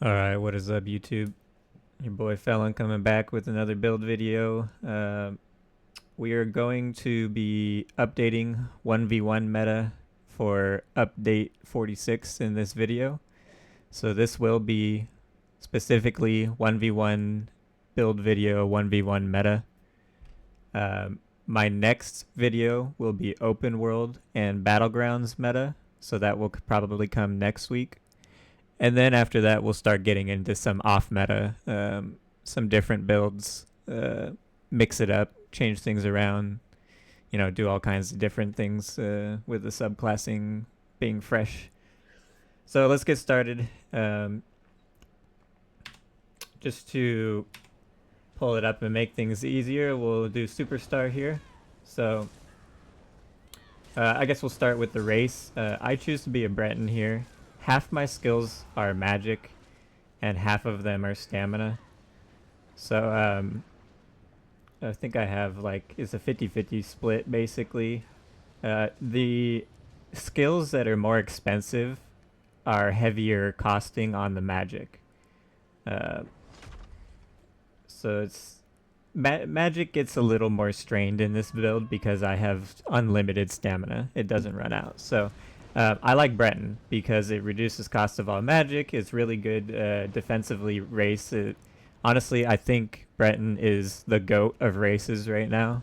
Alright, what is up YouTube? Your boy Felon coming back with another build video. We are going to be updating 1v1 meta for update 46 in this video. So this will be specifically 1v1 build video, 1v1 meta. My next video will be open world and battlegrounds meta, so that will probably come next week. And then after that, we'll start getting into some off meta, some different builds, mix it up, change things around, do all kinds of different things with the subclassing being fresh. So let's get started. Just to pull it up and make things easier, we'll do superstar here. So I guess we'll start with the race. I choose to be a Breton here. Half my skills are magic and half of them are stamina. So I think I have it's a 50-50 split basically. The skills that are more expensive are heavier costing on the magic. So it's magic gets a little more strained in this build because I have unlimited stamina. It doesn't run out. So I like Breton because it reduces cost of all magic. It's really good defensively race. Honestly, I think Breton is the GOAT of races right now.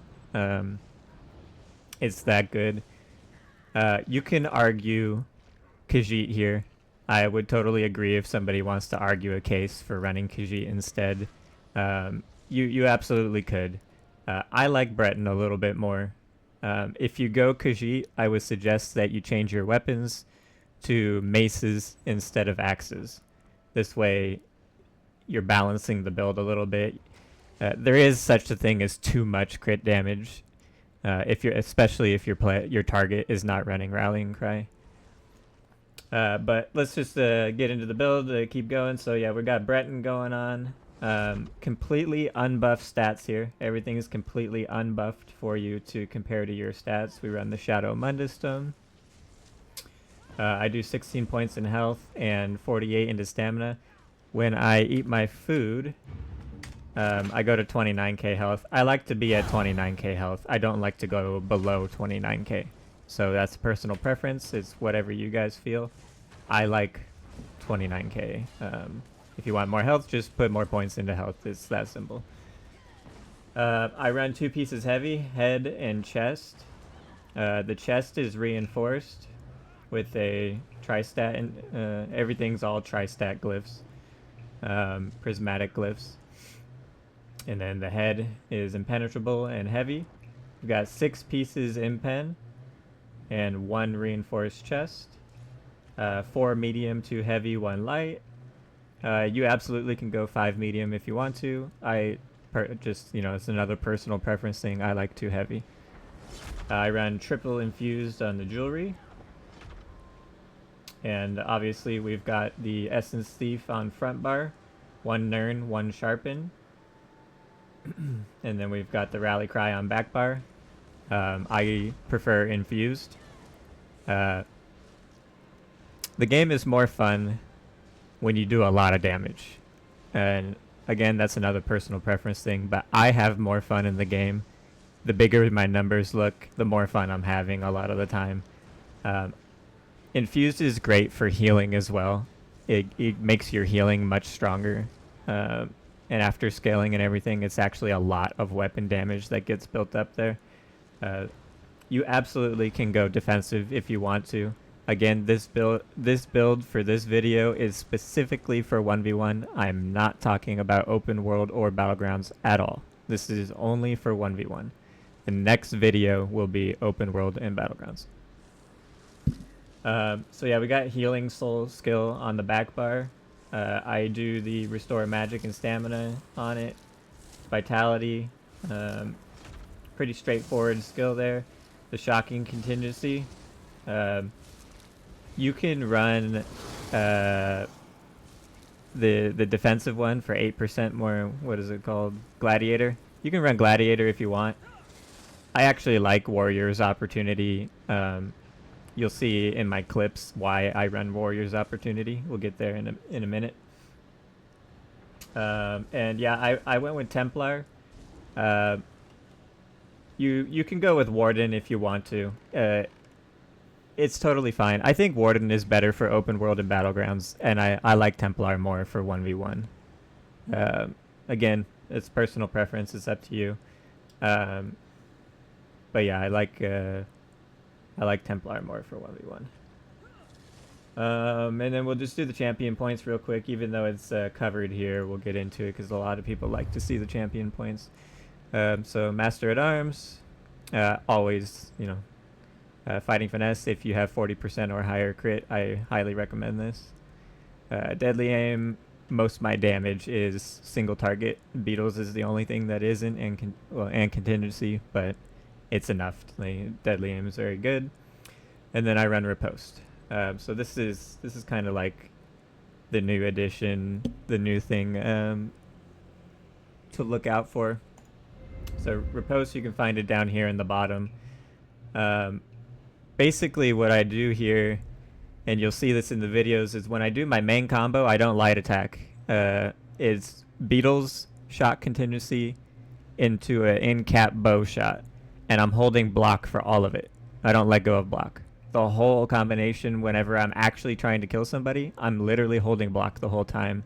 It's that good. You can argue Khajiit here. I would totally agree if somebody wants to argue a case for running Khajiit instead. You absolutely could. I like Breton a little bit more. If you go Khajiit, I would suggest that you change your weapons to maces instead of axes. This way, you're balancing the build a little bit. There is such a thing as too much crit damage, especially if your target is not running Rallying Cry. But let's just get into the build. Keep going. So yeah, we got Breton going on. Completely unbuffed stats here. Everything is completely unbuffed for you to compare to your stats. We run the Shadow Mundus Stone. I do 16 points in health and 48 into stamina. When I eat my food, I go to 29k health. I like to be at 29k health. I don't like to go below 29k. So that's personal preference. It's whatever you guys feel. I like 29k. If you want more health, just put more points into health. It's that simple. I run 2 pieces heavy, head and chest. The chest is reinforced with a tri-stat, and everything's all tri-stat glyphs, prismatic glyphs. And then the head is impenetrable and heavy. We've got 6 pieces impen and 1 reinforced chest. 4 medium, 2 heavy, 1 light. You absolutely can go 5 medium if you want to. It's another personal preference thing. I like 2 heavy. I run triple infused on the jewelry. And obviously we've got the Essence Thief on front bar. 1 Nern, 1 Sharpen. And then we've got the Rally Cry on back bar. I prefer infused. The game is more fun when you do a lot of damage, and again, that's another personal preference thing, but I have more fun in the game. The bigger my numbers look, the more fun I'm having a lot of the time. Infused is great for healing as well. It makes your healing much stronger, and after scaling and everything, it's actually a lot of weapon damage that gets built up there. You absolutely can go defensive if you want to. Again, this build for this video is specifically for 1v1. I'm not talking about open world or battlegrounds at all. This is only for 1v1. The next video will be open world and battlegrounds. So yeah, we got healing soul skill on the back bar. I do the restore magic and stamina on it. Vitality. Pretty straightforward skill there. The shocking contingency. You can run the defensive one for 8% more. What is it called? Gladiator. You can run Gladiator if you want. I actually like Warrior's Opportunity. You'll see in my clips why I run Warrior's Opportunity. We'll get there in a minute. And yeah, I went with Templar. Uh, you can go with Warden if you want to. It's totally fine. I think Warden is better for open world and battlegrounds, and I like Templar more for 1v1. Again, it's personal preference. It's up to you. Um, but yeah, I like Templar more for 1v1. And then we'll just do the champion points real quick, even though it's covered here. We'll get into it because a lot of people like to see the champion points. So Master at Arms, always, fighting finesse. If you have 40% or higher crit, I highly recommend this. Deadly aim. Most of my damage is single target. Beetles is the only thing that isn't, and contingency, but it's enough. Deadly aim is very good. And then I run riposte. So this is kind of like the new addition, the new thing to look out for. So riposte, you can find it down here in the bottom. Basically what I do here, and you'll see this in the videos, is when I do my main combo, I don't light attack. It's Beetles, shot contingency, into an in-cap bow shot. And I'm holding block for all of it. I don't let go of block. The whole combination, whenever I'm actually trying to kill somebody, I'm literally holding block the whole time.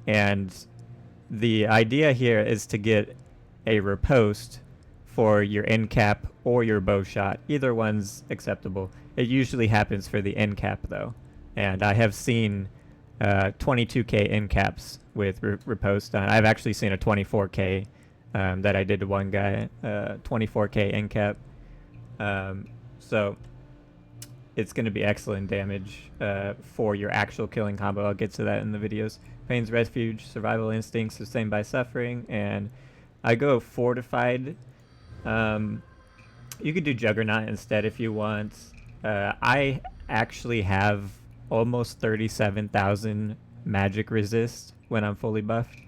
And the idea here is to get a riposte for your end cap or your bow shot. Either one's acceptable. It usually happens for the end cap though. And I have seen 22k end caps with riposte. I've actually seen a 24k that I did to one guy, 24k end cap. So it's going to be excellent damage for your actual killing combo. I'll get to that in the videos. Pain's Refuge, Survival Instincts, Sustained by Suffering, and I go Fortified. You could do Juggernaut instead if you want. I actually have almost 37,000 magic resist when I'm fully buffed.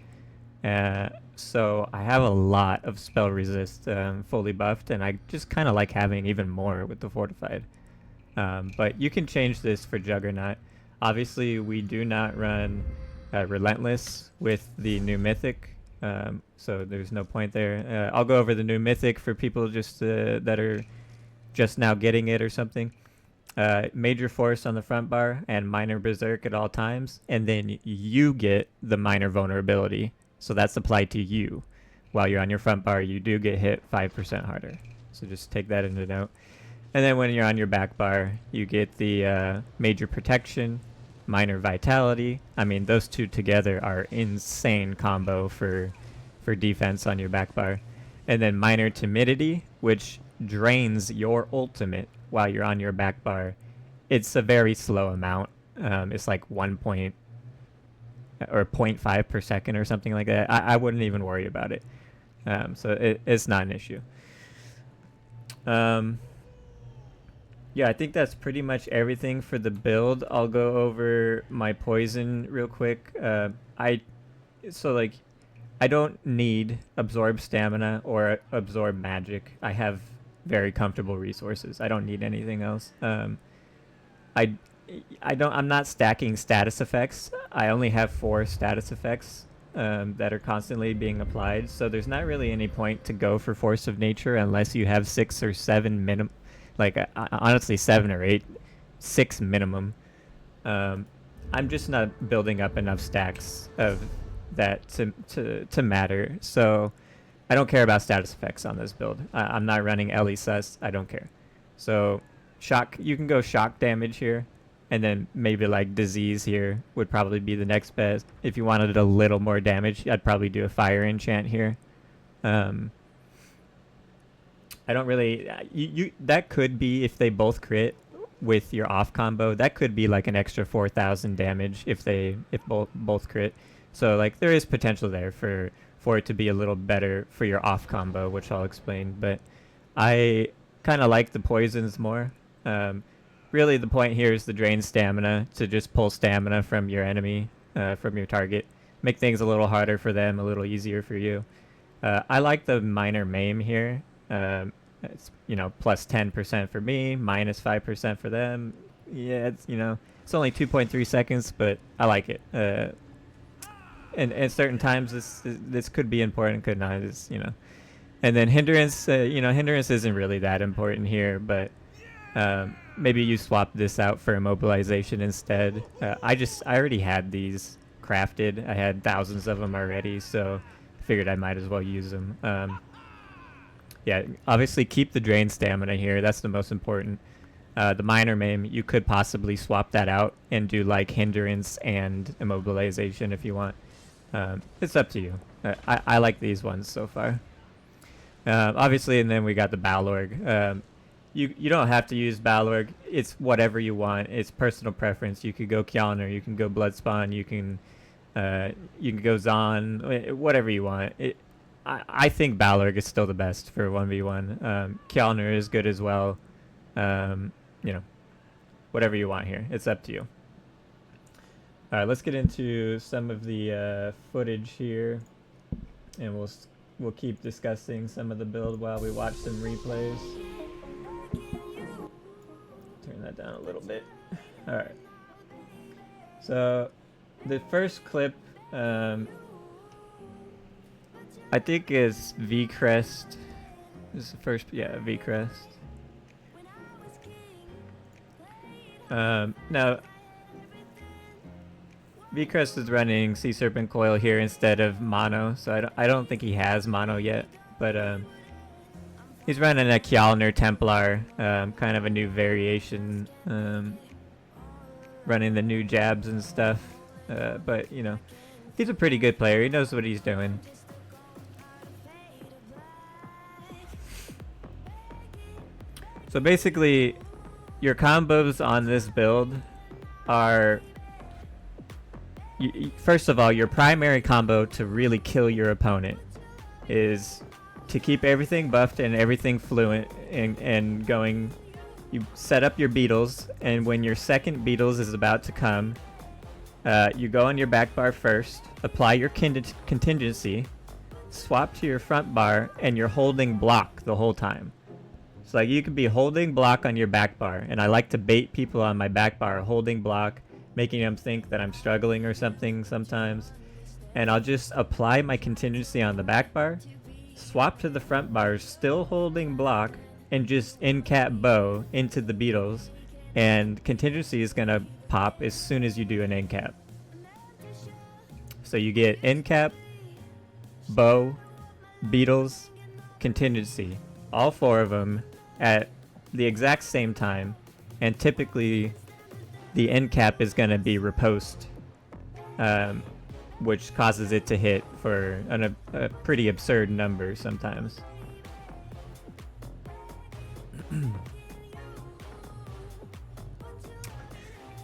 So I have a lot of spell resist fully buffed, and I just kind of like having even more with the Fortified. But you can change this for Juggernaut. Obviously, we do not run Relentless with the new Mythic, so there's no point there. I'll go over the new Mythic for people just that are just now getting it or something. Major Force on the front bar and Minor Berserk at all times, and then you get the Minor Vulnerability. So that's applied to you. While you're on your front bar, you do get hit 5% harder. So just take that into note. And then when you're on your back bar, you get the Major Protection, Minor Vitality. I mean, those two together are insane combo for defense on your back bar. And then Minor Timidity, which drains your ultimate while you're on your back bar. It's a very slow amount. It's like 0.5 per second or something like that. I wouldn't even worry about it. So it's not an issue. Yeah, I think that's pretty much everything for the build. I'll go over my poison real quick. I don't need absorb stamina or absorb magic. I have very comfortable resources. I don't need anything else. I'm not stacking status effects. I only have 4 status effects that are constantly being applied. So there's not really any point to go for Force of Nature unless you have 6 or 7 minimum. Like honestly, 7 or 8, 6 minimum. I'm just not building up enough stacks of that to matter. So I don't care about status effects on this build. I'm not running LE sus. I don't care. So shock, you can go shock damage here, and then maybe like disease here would probably be the next best. If you wanted a little more damage, I'd probably do a fire enchant here. I don't really that could be, if they both crit with your off combo, that could be like an extra 4,000 damage if both crit. So like there is potential there for it to be a little better for your off combo, which I'll explain. But I kind of like the poisons more. Really the point here is the drain stamina, to just pull stamina from your enemy, from your target, make things a little harder for them, a little easier for you. I like the minor maim here. It's plus 10% for me, minus 5% for them. Yeah, it's only 2.3 seconds, but I like it. and at certain times this could be important, could not. It's, you know. And then hindrance, hindrance isn't really that important here, but maybe you swap this out for immobilization instead. I already had these crafted. I had thousands of them already, so I figured I might as well use them. Yeah, obviously keep the drain stamina here. That's the most important. The minor maim, you could possibly swap that out and do like hindrance and immobilization if you want. It's up to you. I like these ones so far. Obviously, and then we got the Balorg. You don't have to use Balorg. It's whatever you want. It's personal preference. You could go Kjolnir, you can go Bloodspawn, you can go Zahn, whatever you want. I think Balorg is still the best for 1v1. Kjolnir is good as well. Whatever you want here. It's up to you. All right, let's get into some of the footage here, and we'll keep discussing some of the build while we watch some replays. Turn that down a little bit. All right. So the first clip, I think is V-Crest. This is the first, yeah, V-Crest. Now, V-Crest is running Sea Serpent Coil here instead of Mono, so I don't think he has Mono yet, but he's running a Kjolnir Templar, kind of a new variation, running the new jabs and stuff, but, you know, he's a pretty good player. He knows what he's doing. So basically, your combos on this build are... First of all, your primary combo to really kill your opponent is to keep everything buffed and everything fluent and going. You set up your beetles, and when your second beetles is about to come, you go on your back bar first, apply your contingency, swap to your front bar, and you're holding block the whole time. So like you could be holding block on your back bar, and I like to bait people on my back bar holding block, making them think that I'm struggling or something sometimes. And I'll just apply my contingency on the back bar, swap to the front bar, still holding block, and just in-cap bow into the beetles. And contingency is going to pop as soon as you do an in-cap. So you get in-cap, bow, beetles, contingency. All four of them at the exact same time. And typically the end cap is going to be riposte, which causes it to hit for a pretty absurd number sometimes.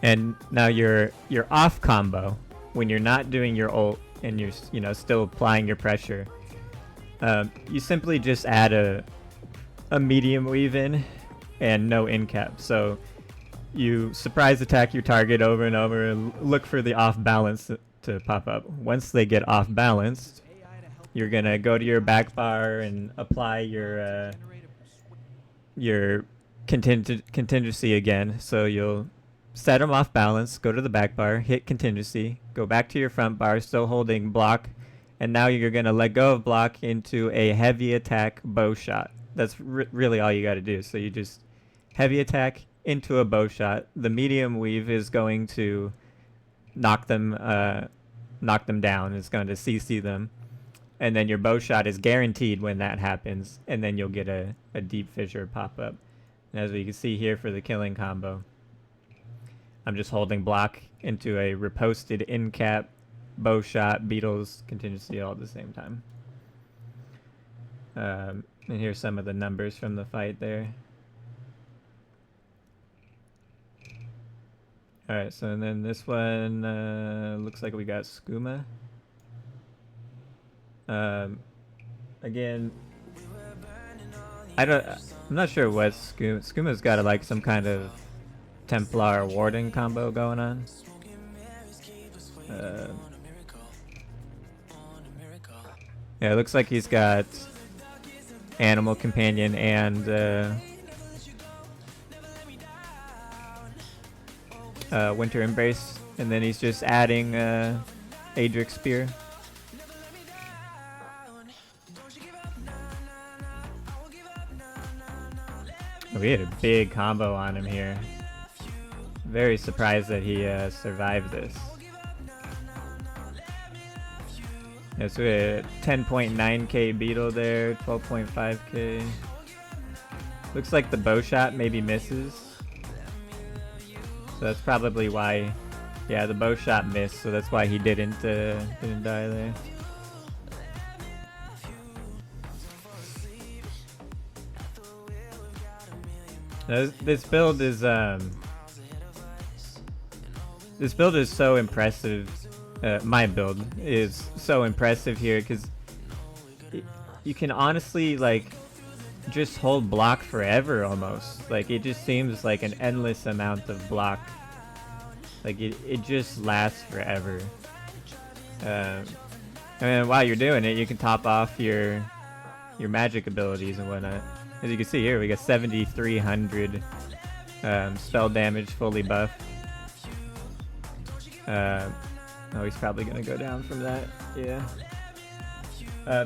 And now your off combo, when you're not doing your ult and you're still applying your pressure, you simply just add a medium weave in and no in cap. So you surprise attack your target over and over and look for the off balance to pop up. Once they get off balanced, you're gonna go to your back bar and apply your contingency again. So you'll set them off balance, go to the back bar, hit contingency, go back to your front bar, still holding block, and now you're gonna let go of block into a heavy attack bow shot. That's really all you got to do. So you just heavy attack into a bow shot. The medium weave is going to knock them down. It's going to CC them, and then your bow shot is guaranteed when that happens, and then you'll get a deep fissure pop up. And as we can see here for the killing combo, I'm just holding block into a riposted in cap, bow shot, beetles, contingency all at the same time. And here's some of the numbers from the fight there. Alright, so and then this one looks like we got Skooma. Again, I'm not sure what Skooma's got like some kind of Templar Warden combo going on. Yeah, it looks like he's got Animal Companion and Winter Embrace, and then he's just adding Adric Spear. We had a big combo on him here. Very surprised that he survived this. Yeah, so we had 10.9k Beetle there, 12.5k. Looks like the bow shot maybe misses. So that's probably why. Yeah, the bow shot missed, so that's why he didn't die there. Now, this build is so impressive. My build is so impressive here because you can honestly like just hold block forever almost. Like it just seems like an endless amount of block. Like it just lasts forever. And while you're doing it, you can top off your magic abilities and whatnot. As you can see here, we got 7,300 spell damage fully buffed. Oh, he's probably gonna go down from that. Yeah.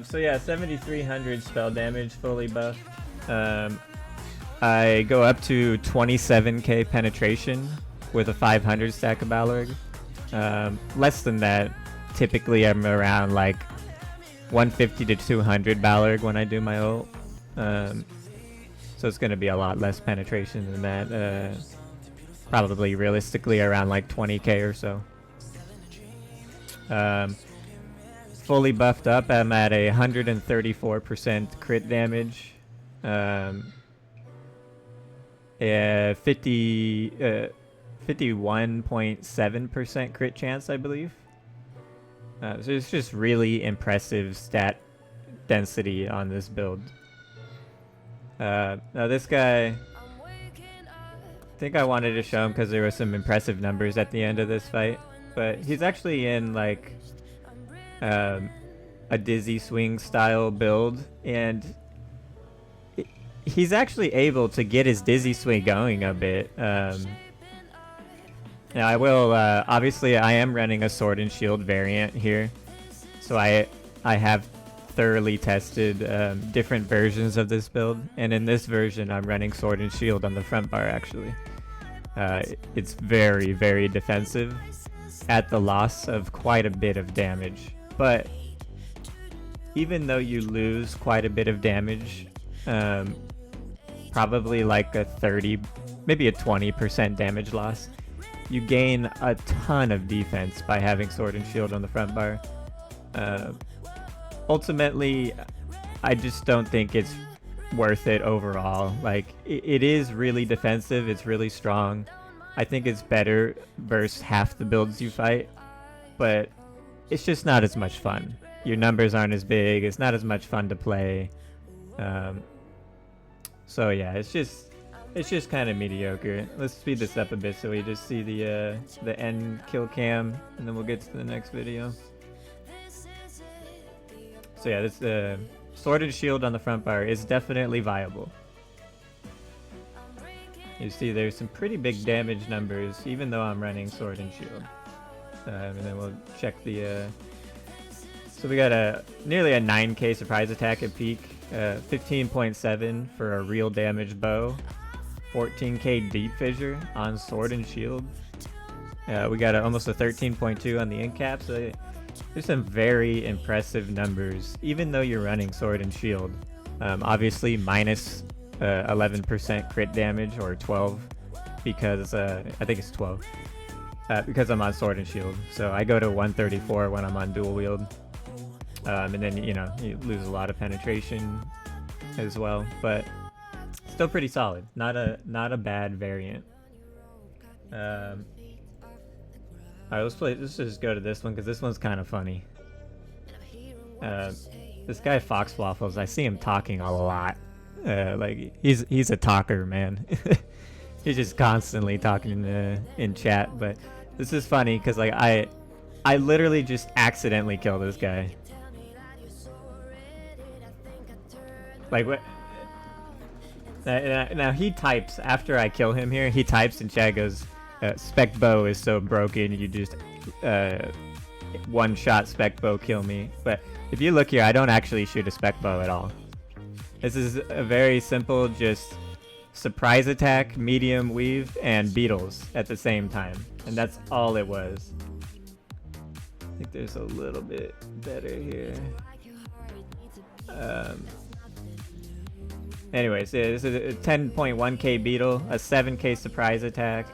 So yeah, 7,300 spell damage fully buffed. I go up to 27k penetration with a 500 stack of Balrog. Less than that. Typically, I'm around like 150 to 200 Balrog when I do my ult. So it's gonna be a lot less penetration than that. Probably realistically around like 20k or so. Fully buffed up, I'm at a 134% crit damage. 51.7% crit chance, I believe. So it's just really impressive stat density on this build. Now this guy, I think I wanted to show him because there were some impressive numbers at the end of this fight. But he's actually in like a dizzy swing style build, and he's actually able to get his dizzy swing going a bit. Now I will obviously I am running a sword and shield variant here, so I have thoroughly tested different versions of this build, and in this version I'm running sword and shield on the front bar. Actually, it's very, very defensive at the loss of quite a bit of damage. But even though you lose quite a bit of damage, probably like a 30, maybe a 20% damage loss, you gain a ton of defense by having sword and shield on the front bar. Ultimately, I just don't think it's worth it overall. Like it is really defensive, it's really strong. I think it's better versus half the builds you fight, but it's just not as much fun. Your numbers aren't as big, it's not as much fun to play. So yeah, it's just kind of mediocre. Let's speed this up a bit so we just see the end kill cam, and then we'll get to the next video. So yeah, this sword and shield on the front bar is definitely viable. You see there's some pretty big damage numbers even though I'm running sword and shield. And then we'll check the so we got nearly a 9k surprise attack at peak, 15.7 for a real damage bow, 14k deep fissure on sword and shield. We got almost a 13.2 on the end cap, so there's some very impressive numbers even though you're running sword and shield. Obviously minus 11% crit damage, or 12, because I think it's 12, because I'm on sword and shield. So I go to 134 when I'm on dual wield, and then you lose a lot of penetration as well, but still pretty solid. Not a bad variant. Alright, let's just go to this one because this one's kind of funny. This guy Fox Waffles, I see him talking a lot. Like he's a talker, man. He's just constantly talking in chat. But this is funny because like I literally just accidentally killed this guy. Like what? Now he types after I kill him here. He types and chat goes, "Spec bow is so broken. You just one-shot spec bow kill me. But if you look here, I don't actually shoot a spec bow at all. This is a very simple, just surprise attack, medium weave, and beetles at the same time. And that's all it was. I think there's a little bit better here. Anyways, yeah, this is a 10.1k beetle, a 7k surprise attack.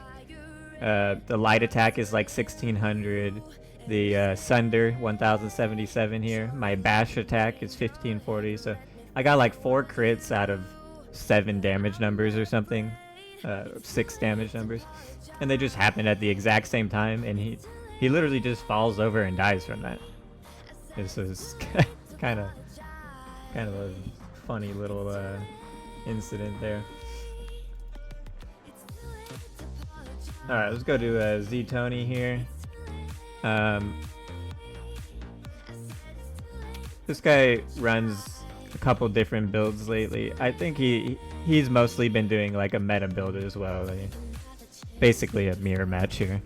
The light attack is like 1600. The Sunder 1077 here. My bash attack is 1540. So I got like 4 crits out of 7 damage numbers or something. 6 damage numbers. And they just happened at the exact same time, and he literally just falls over and dies from that. This is kind of a funny little incident there. Alright, let's go to Z-Tony here. This guy runs a couple different builds lately. I think he's mostly been doing like a meta build as well. Like, basically a mirror match here.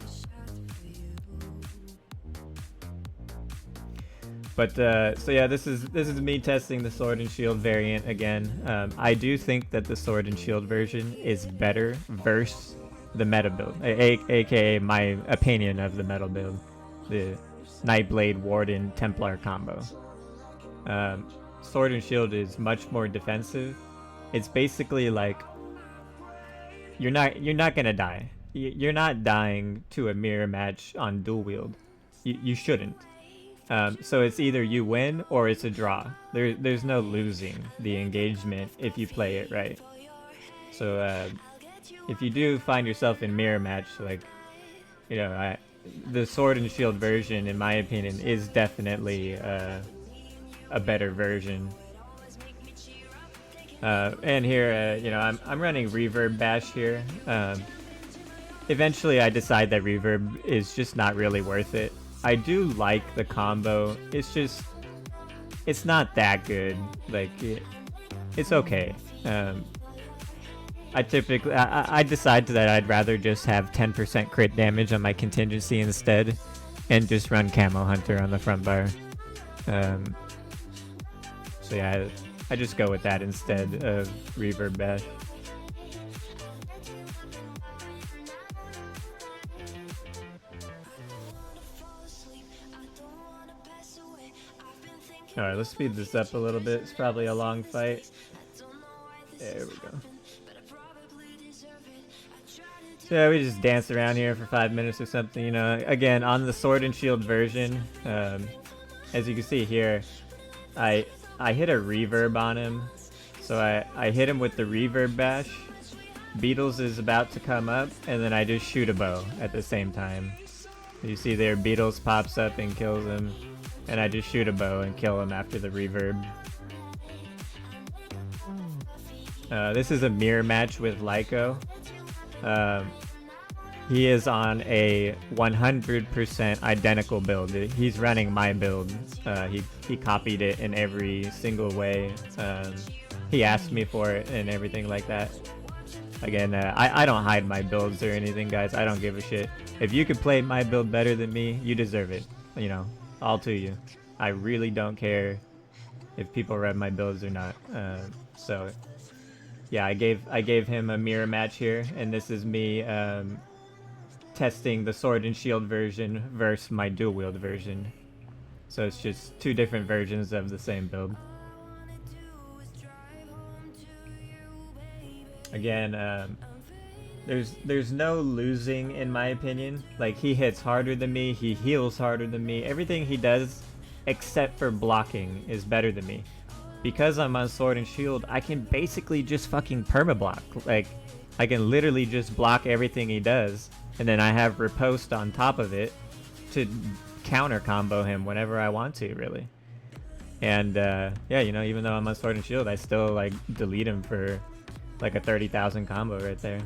But so yeah, this is me testing the Sword and Shield variant again. I do think that the Sword and Shield version is better versus the meta build, aka my opinion of the meta build, the Nightblade Warden Templar combo. Sword and Shield is much more defensive. It's basically like you're not gonna die. You're not dying to a mirror match on dual wield. You shouldn't. So it's either you win or it's a draw. There's no losing the engagement if you play it right. So if you do find yourself in mirror match, like, you know, the Sword and Shield version, in my opinion, is definitely a better version. And here, you know, I'm running Reverb Bash here. Eventually I decide that Reverb is just not really worth it. I do like the combo. It's just, it's not that good. Like, it's okay. I typically, I decide that I'd rather just have 10% crit damage on my contingency instead, and just run Camo Hunter on the front bar. So yeah, I just go with that instead of Reverb Bash. Alright, let's speed this up a little bit. It's probably a long fight. There we go. So yeah, we just dance around here for 5 minutes or something, you know. Again, on the Sword and Shield version, as you can see here, I hit a reverb on him. So I hit him with the Reverb Bash. Beetles is about to come up, and then I just shoot a bow at the same time. You see there, Beetles pops up and kills him. And I just shoot a bow and kill him after the reverb. This is a mirror match with Lyco. He is on a 100% identical build. He's running my build. He copied it in every single way. He asked me for it and everything like that. Again, I don't hide my builds or anything, guys. I don't give a shit. If you could play my build better than me, you deserve it. You know. All to you. I really don't care if people read my builds or not. So yeah, I gave him a mirror match here, and this is me testing the Sword and Shield version versus my dual wield version. So it's just 2 different versions of the same build. Again, there's no losing in my opinion. Like, he hits harder than me, he heals harder than me. Everything he does except for blocking is better than me. Because I'm on Sword and Shield, I can basically just fucking permablock. Like, I can literally just block everything he does, and then I have riposte on top of it to counter combo him whenever I want to, really. And yeah, you know, even though I'm on Sword and Shield, I still like delete him for like a 30,000 combo right there.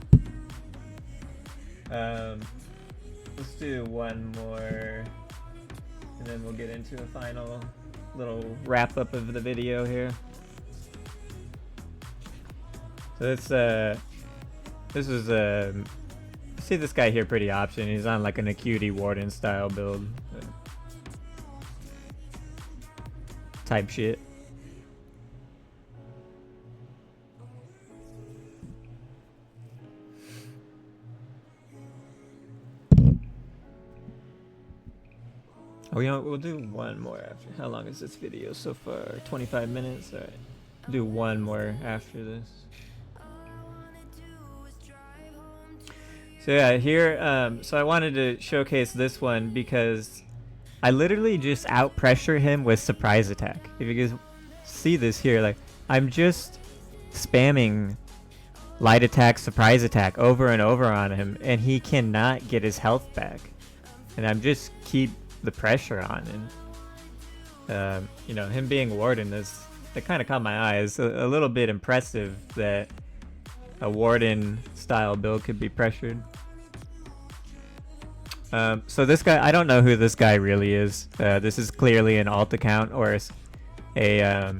Let's do one more, and then we'll get into a final little wrap up of the video here. So this is see this guy here pretty option. He's on like an Acuity Warden style build. type shit. Oh, you know, we'll do one more after. How long is this video so far? 25 minutes? Alright. Do one more after this. So yeah, here, so I wanted to showcase this one because I literally just out pressure him with surprise attack. If you guys see this here, like, I'm just spamming light attack, surprise attack over and over on him, and he cannot get his health back. And I'm just keep the pressure on, and you know, him being Warden is, that kind of caught my eye. It's a little bit impressive that a Warden style build could be pressured. So this guy, I don't know who this guy really is. This is clearly an alt account or a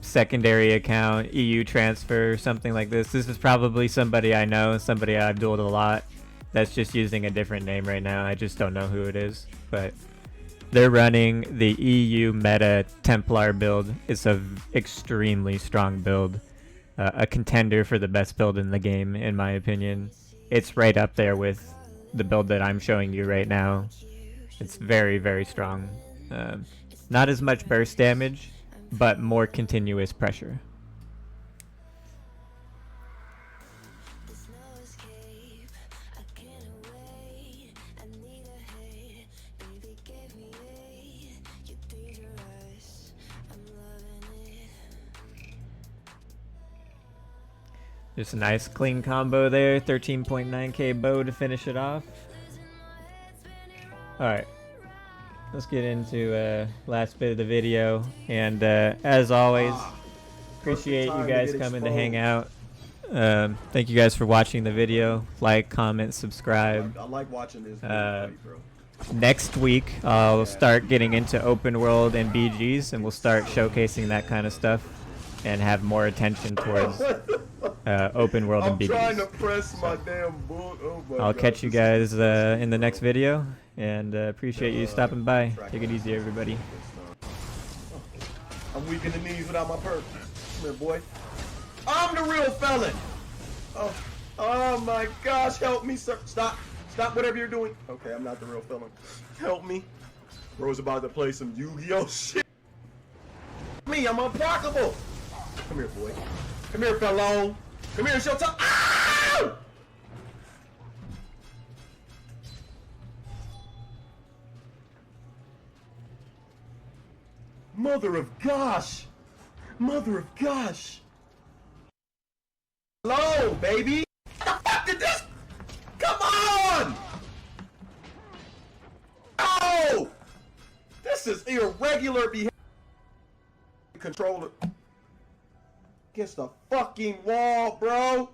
secondary account, EU transfer, or something like this. This is probably somebody I know, somebody I've dueled a lot, that's just using a different name right now. I just don't know who it is, but they're running the EU meta Templar build. It's a extremely strong build, a contender for the best build in the game, in my opinion. It's right up there with the build that I'm showing you right now. It's very, very strong. Not as much burst damage, but more continuous pressure. Just a nice clean combo there, 13.9k bow to finish it off. Alright, let's get into last bit of the video, and as always, appreciate you guys coming to hang out. Thank you guys for watching the video. Like, comment, subscribe. I like watching this video, bro. Next week I'll start getting into open world and BGs, and we'll start showcasing that kind of stuff and have more attention towards open world and BGs. I'm trying to press my damn book. Oh my I'll God, catch you guys in the next video, and appreciate you stopping by. Take it easy, everybody. I'm weak in the knees without my perk. Come here, boy. I'm the real felon. Oh my gosh, help me, sir. Stop whatever you're doing. Okay, I'm not the real felon. Help me. Bro's about to play some Yu-Gi-Oh shit. Me, I'm unblockable. Come here, boy. Come here, fellow. Come here, show top. Ow! Mother of gosh. Mother of gosh. Hello, baby. What the fuck did this? Come on! Oh! This is irregular behavior. Controller. Against the fucking wall, bro.